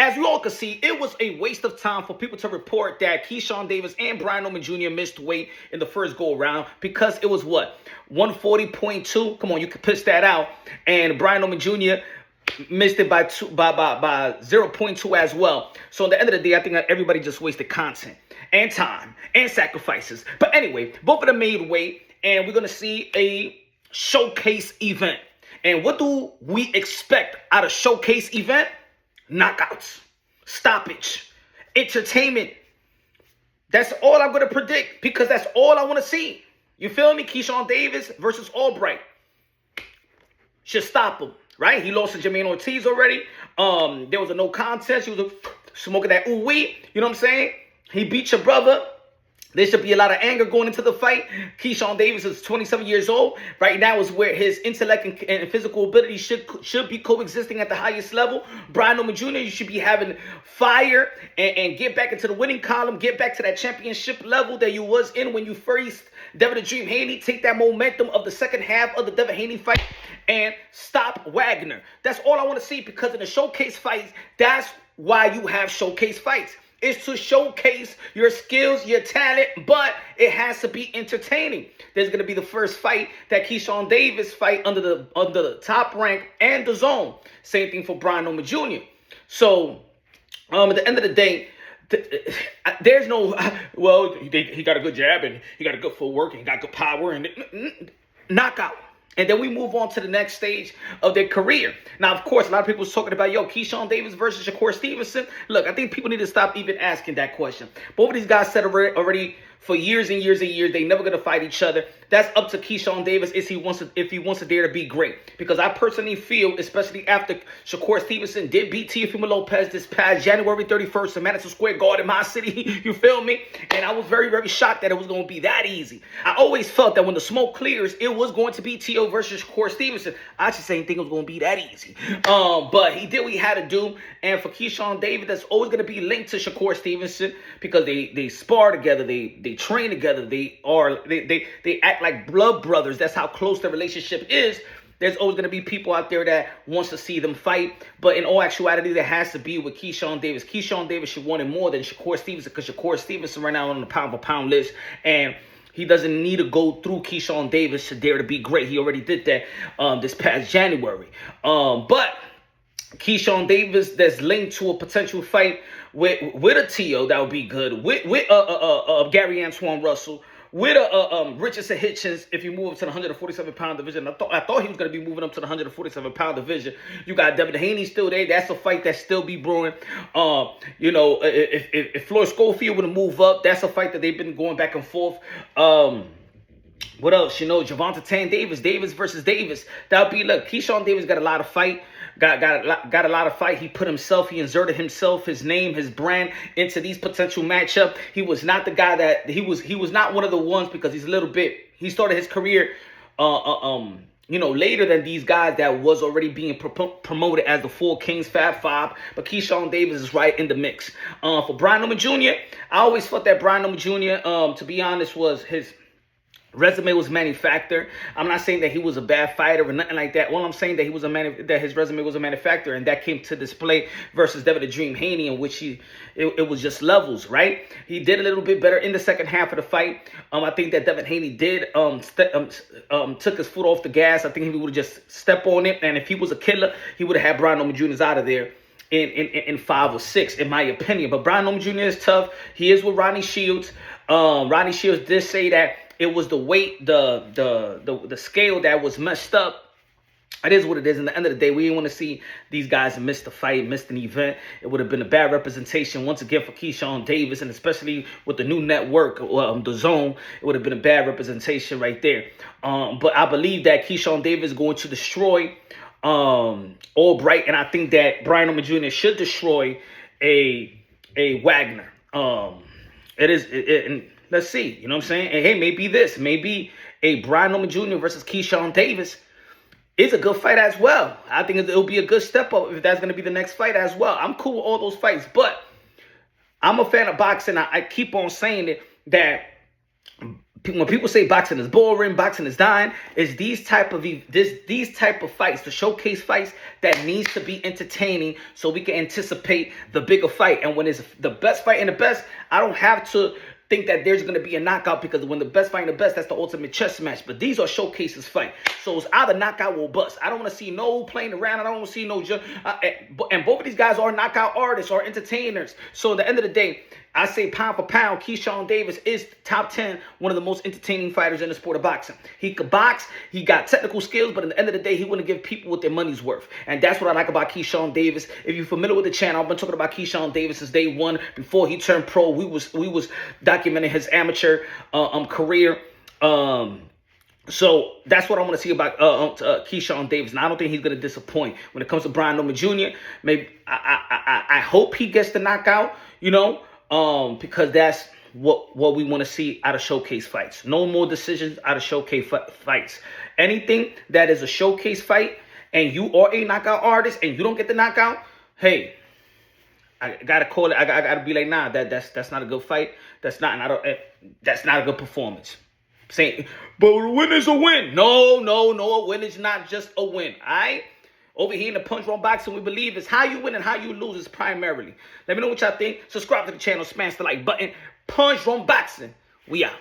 as we all can see, it was a waste of time for people to report that Keyshawn Davis and Brian Norman Jr. missed weight in the first go-around because it was what? 140.2? Come on, you can pitch that out. And Brian Norman Jr. missed it by 0.2 as well. So at the end of the day, I think that everybody just wasted content and time and sacrifices. But anyway, both of them made weight, and we're going to see a showcase event. And what do we expect out of showcase event? Knockouts, stoppage, entertainment. That's all I'm going to predict because that's all I want to see. You feel me? Keyshawn Davis versus Albright. Should stop him, right? He lost to Jermaine Ortiz already. There was a no contest. He was smoking that ooh-wee. You know what I'm saying? He beat your brother. There should be a lot of anger going into the fight. Keyshawn Davis is 27 years old. Right now is where his intellect and physical ability should be coexisting at the highest level. Brian Norman Jr., you should be having fire and get back into the winning column. Get back to that championship level that you was in when you faced Devin the Dream Haney. Take that momentum of the second half of the Devin Haney fight and stop Wagner. That's all I want to see because in the showcase fights, that's why you have showcase fights. Is to showcase your skills, your talent, but it has to be entertaining. There's going to be the first fight that Keyshawn Davis fight under the top rank and the zone. Same thing for Brian Norman Jr. So, at the end of the day, there's no, well, he got a good jab and he got a good footwork and he got good power and knockout. And then we move on to the next stage of their career. Now, of course, a lot of people was talking about, Keyshawn Davis versus Shakur Stevenson. Look, I think people need to stop even asking that question. Both of these guys said already for years and years and years, they never going to fight each other. That's up to Keyshawn Davis if he wants to dare to be great. Because I personally feel, especially after Shakur Stevenson did beat Teofimo Lopez this past January 31st in Madison Square Garden in my city, you feel me? And I was very, very shocked that it was going to be that easy. I always felt that when the smoke clears, it was going to be T.O. versus Shakur Stevenson. I just didn't think it was going to be that easy. But he did what he had to do. And for Keyshawn Davis, that's always going to be linked to Shakur Stevenson because they spar together, they train together, they act like blood brothers. That's how close the relationship is. There's always going to be people out there that wants to see them fight. But in all actuality, there has to be with Keyshawn Davis. Keyshawn Davis should want it more than Shakur Stevenson because Shakur Stevenson right now on the pound-for-pound list. And he doesn't need to go through Keyshawn Davis to dare to be great. He already did that this past January. But Keyshawn Davis that's linked to a potential fight with a T.O. that would be good. With Gary Antoine Russell. With Richardson Hitchens, if you move up to the 147-pound division. I thought he was going to be moving up to the 147-pound division. You got Devin Haney still there. That's a fight that still be brewing. If Floyd Schofield would have moved up, that's a fight that they've been going back and forth. What else? Javonte Tan Davis versus Davis. That would be, look, Keyshawn Davis got a lot of fight. Got a lot of fight. He he inserted himself, his name, his brand into these potential matchup. He was not the guy that he was not one of the ones because he started his career later than these guys that was already being promoted as the Four Kings Fab Five. But Keyshawn Davis is right in the mix. For Brian Norman Jr., I always thought that Brian Norman Jr., to be honest, was his resume was manufactured. I'm not saying that he was a bad fighter or nothing like that. Well, I'm saying that that his resume was a manufacturer, and that came to display versus Devin the Dream Haney, in which it was just levels, right? He did a little bit better in the second half of the fight. I think that Devin Haney did took his foot off the gas. I think he would have just stepped on it, and if he was a killer, he would have had Brian Norman Jr. out of there in 5 or 6, in my opinion. But Brian Norman Jr. is tough. He is with Ronnie Shields. Ronnie Shields did say that it was the weight, the scale that was messed up. It is what it is. In the end of the day, we didn't want to see these guys miss the fight, miss an event. It would have been a bad representation once again for Keyshawn Davis, and especially with the new network, the Zone, it would have been a bad representation right there. But I believe that Keyshawn Davis is going to destroy Albright, and I think that Brian Norman Jr. should destroy a Wagner. And let's see, you know what I'm saying? And hey, maybe a Brian Norman Jr. versus Keyshawn Davis is a good fight as well. I think it'll be a good step up if that's going to be the next fight as well. I'm cool with all those fights, but I'm a fan of boxing. I keep on saying it, that when people say boxing is boring, boxing is dying, is these type of fights, the showcase fights that needs to be entertaining so we can anticipate the bigger fight. And when it's the best fight and the best, I don't have to think that there's going to be a knockout, because when the best fight and the best, that's the ultimate chess match. But these are showcases fight, so it's either knockout or bust. I don't want to see no playing around. I don't want to see no and both of these guys are knockout artists or entertainers. So at the end of the day, I say pound for pound, Keyshawn Davis is top 10, one of the most entertaining fighters in the sport of boxing. He could box, he got technical skills, but at the end of the day, he wouldn't give people what their money's worth. And that's what I like about Keyshawn Davis. If you're familiar with the channel, I've been talking about Keyshawn Davis since day one. Before he turned pro, we was documenting his amateur career. So that's what I want to see about Keyshawn Davis. And I don't think he's going to disappoint. When it comes to Brian Norman Jr., maybe I hope he gets the knockout, because that's what we want to see out of showcase fights. No more decisions out of showcase fights. Anything that is a showcase fight and you are a knockout artist and you don't get the knockout, hey, I gotta call it. I gotta be like, nah, that's not a good fight. That's not a good performance. Saying, but a win is a win. No, a win is not just a win. All right? Over here in the Punch Wrong Boxing, we believe is how you win and how you lose is primarily. Let me know what y'all think. Subscribe to the channel, smash the like button. Punch Wrong Boxing. We out.